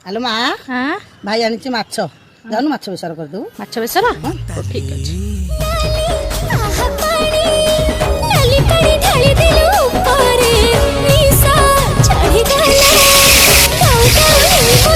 hello माँ हाँ भाई आनी माछ जाऊन माछ बेसर कर दू माछ बेसर ठीक अच्छे लाली पानी ढाली देलु ऊपर निशा चढ़ी गला गाऊ गाऊ